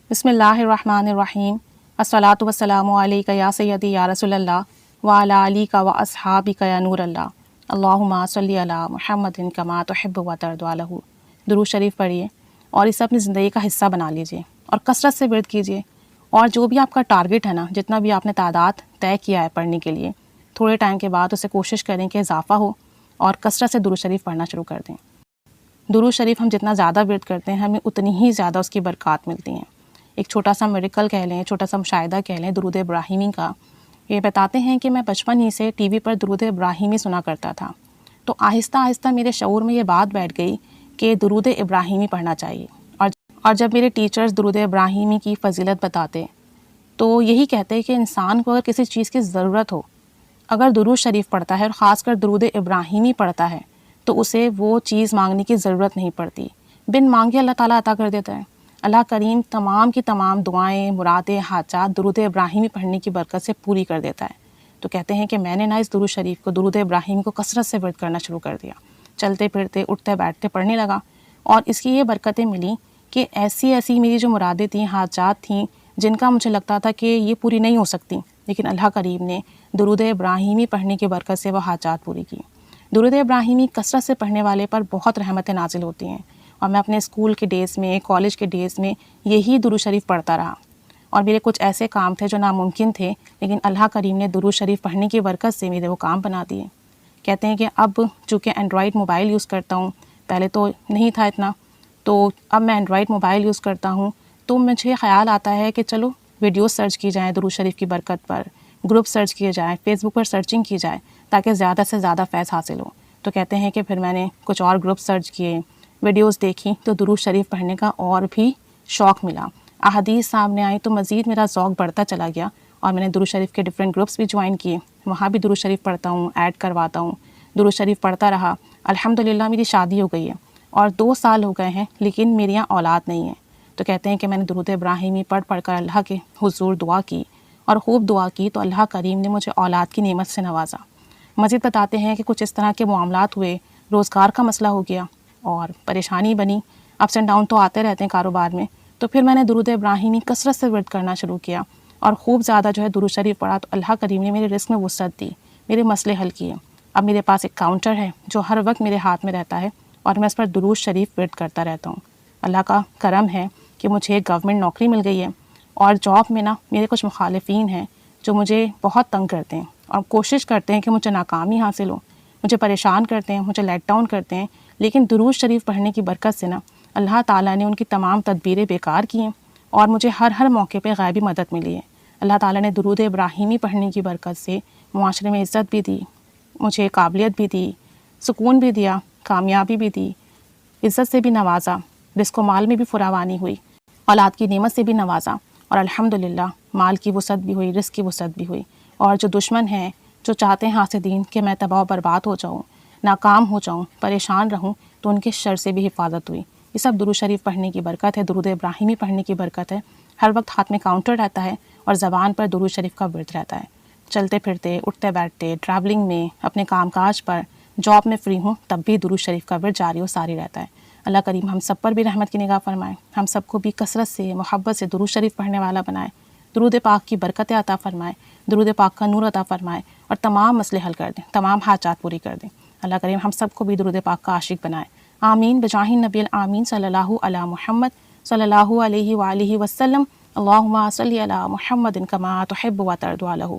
بسم اللہ الرحمن الرحیم الصلاۃ والسلام علیک یا سیدی یا رسول اللہ وعلی علیک و اصحابک یا نور اللہ اللہم صلی علی محمد کما تحب و ترضی عنہ۔ درود شریف پڑھیے اور اسے اپنی زندگی کا حصہ بنا لیجیے اور کثرت سے ورد کیجیے، اور جو بھی آپ کا ٹارگٹ ہے نا، جتنا بھی آپ نے تعداد طے کیا ہے پڑھنے کے لیے، تھوڑے ٹائم کے بعد اسے کوشش کریں کہ اضافہ ہو اور کثرت سے درود شریف پڑھنا شروع کر دیں۔ درود شریف ہم جتنا زیادہ ورد کرتے ہیں ہمیں اتنی ہی زیادہ اس کی برکات ملتی ہیں۔ ایک چھوٹا سا میریکل کہہ لیں، چھوٹا سا مشاہدہ کہہ لیں درود ابراہیمی کا۔ یہ بتاتے ہیں کہ میں بچپن ہی سے ٹی وی پر درود ابراہیمی سنا کرتا تھا، تو آہستہ آہستہ میرے شعور میں یہ بات بیٹھ گئی کہ درود ابراہیمی پڑھنا چاہیے۔ اور جب میرے ٹیچرز درود ابراہیمی کی فضیلت بتاتے تو یہی کہتے کہ انسان کو اگر کسی چیز کی ضرورت ہو، اگر درود شریف پڑھتا ہے اور خاص کر درود ابراہیمی پڑھتا ہے تو اسے وہ چیز مانگنے کی ضرورت نہیں پڑتی، بن مانگے اللہ تعالیٰ عطا کر دیتا ہے۔ اللہ کریم تمام کی تمام دعائیں، مرادیں، حاجات درود ابراہیمی پڑھنے کی برکت سے پوری کر دیتا ہے۔ تو کہتے ہیں کہ میں نے اس درود شریف کو، درود ابراہیمی کو کثرت سے ورد کرنا شروع کر دیا، چلتے پھرتے اٹھتے بیٹھتے پڑھنے لگا، اور اس کی یہ برکتیں ملیں کہ ایسی میری جو مرادیں تھیں، حاجات تھیں، جن کا مجھے لگتا تھا کہ یہ پوری نہیں ہو سکتی، لیکن اللہ کریم نے درود ابراہیمی پڑھنے کی برکت سے وہ حاجات پوری کی۔ درود ابراہیمی کثرت سے پڑھنے والے پر بہت رحمتیں نازل ہوتی ہیں، اور میں اپنے اسکول کے ڈیز میں، کالج کے ڈیز میں یہی درود شریف پڑھتا رہا، اور میرے کچھ ایسے کام تھے جو ناممکن تھے، لیکن اللہ کریم نے درود شریف پڑھنے کی برکت سے میرے وہ کام بنا دیے۔ کہتے ہیں کہ اب چونکہ اینڈرائڈ موبائل یوز کرتا ہوں، پہلے تو نہیں تھا اتنا، تو اب میں اینڈرائڈ موبائل یوز کرتا ہوں تو مجھے خیال آتا ہے کہ چلو ویڈیوز سرچ کی جائیں درود شریف کی برکت پر، گروپ سرچ کیے جائیں، فیس بک پر سرچنگ کی جائے تاکہ زیادہ سے زیادہ فیض حاصل ہو۔ تو کہتے ہیں کہ پھر میں نے کچھ اور گروپ سرچ کیے، ویڈیوز دیکھی، تو درود شریف پڑھنے کا اور بھی شوق ملا، احادیث سامنے آئی تو مزید میرا ذوق بڑھتا چلا گیا، اور میں نے درود شریف کے ڈفرینٹ گروپس بھی جوائن کیے، وہاں بھی درود شریف پڑھتا ہوں، ایڈ کرواتا ہوں، درود شریف پڑھتا رہا۔ الحمدللہ میری شادی ہو گئی ہے اور 2 سال ہو گئے ہیں، لیکن میری یہاں اولاد نہیں ہے۔ تو کہتے ہیں کہ میں نے درود ابراہیمی پڑھ کر اللہ کے حضور دعا کی، اور خوب دعا کی تو اللہ کریم نے مجھے اولاد کی نعمت سے نوازا۔ مزید بتاتے ہیں کہ کچھ اس طرح کے معاملات ہوئے، روزگار کا مسئلہ ہو گیا اور پریشانی بنی، اپس اینڈ ڈاؤن تو آتے رہتے ہیں کاروبار میں، تو پھر میں نے درود ابراہیمی کثرت سے ورد کرنا شروع کیا، اور خوب زیادہ درود شریف پڑھا، تو اللہ کریم نے میرے رزق میں وسعت دی، میرے مسئلے حل کیے۔ اب میرے پاس ایک کاؤنٹر ہے جو ہر وقت میرے ہاتھ میں رہتا ہے، اور میں اس پر درود شریف ورد کرتا رہتا ہوں۔ اللہ کا کرم ہے کہ مجھے ایک گورنمنٹ نوکری مل گئی ہے، اور جاب میں میرے کچھ مخالفین ہیں جو مجھے بہت تنگ کرتے ہیں اور کوشش کرتے ہیں کہ مجھے ناکامی حاصل ہو، مجھے پریشان کرتے ہیں، مجھے لیٹ ڈاؤن کرتے ہیں، لیکن درود شریف پڑھنے کی برکت سے اللہ تعالیٰ نے ان کی تمام تدبیریں بیکار کی ہیں، اور مجھے ہر موقع پہ غیبی مدد ملی ہے۔ اللہ تعالیٰ نے درود ابراہیمی پڑھنے کی برکت سے معاشرے میں عزت بھی دی، مجھے قابلیت بھی دی، سکون بھی دیا، کامیابی بھی دی، عزت سے بھی نوازا، رزق و مال میں بھی فراوانی ہوئی، اولاد کی نعمت سے بھی نوازا، اور الحمدللہ مال کی وسعت بھی ہوئی، رزق کی وسعت بھی ہوئی۔ اور جو دشمن ہیں، جو چاہتے ہیں حاسدین کہ میں تباہ و برباد ہو جاؤں، ناکام ہو جاؤں، پریشان رہوں، تو ان کے شر سے بھی حفاظت ہوئی۔ یہ سب درود شریف پڑھنے کی برکت ہے، درود ابراہیمی پڑھنے کی برکت ہے۔ ہر وقت ہاتھ میں کاؤنٹر رہتا ہے اور زبان پر درود شریف کا ورد رہتا ہے، چلتے پھرتے، اٹھتے بیٹھتے، ٹریولنگ میں، اپنے کام کاج پر، جاب میں فری ہوں تب بھی درود شریف کا ورد جاری و ساری رہتا ہے۔ اللہ کریم ہم سب پر بھی رحمت کی نگاہ فرمائے، ہم سب کو بھی کثرت سے، محبت سے درود شریف پڑھنے والا بنائے، درود پاک کی برکتیں عطا فرمائے، درود پاک کا نور عطا فرمائے، اور تمام مسئلے حل کر دیں، تمام حاجات پوری کر دیں۔ اللہ کریم ہم سب کو بھی درود پاک کا عاشق بنائے، آمین بجاہ النبی الآمین صلی اللہ علی محمد صلی اللہ علیہ وآلہ وسلم۔ اللہم صلی علی محمد کما تحب و ترضی عنہ۔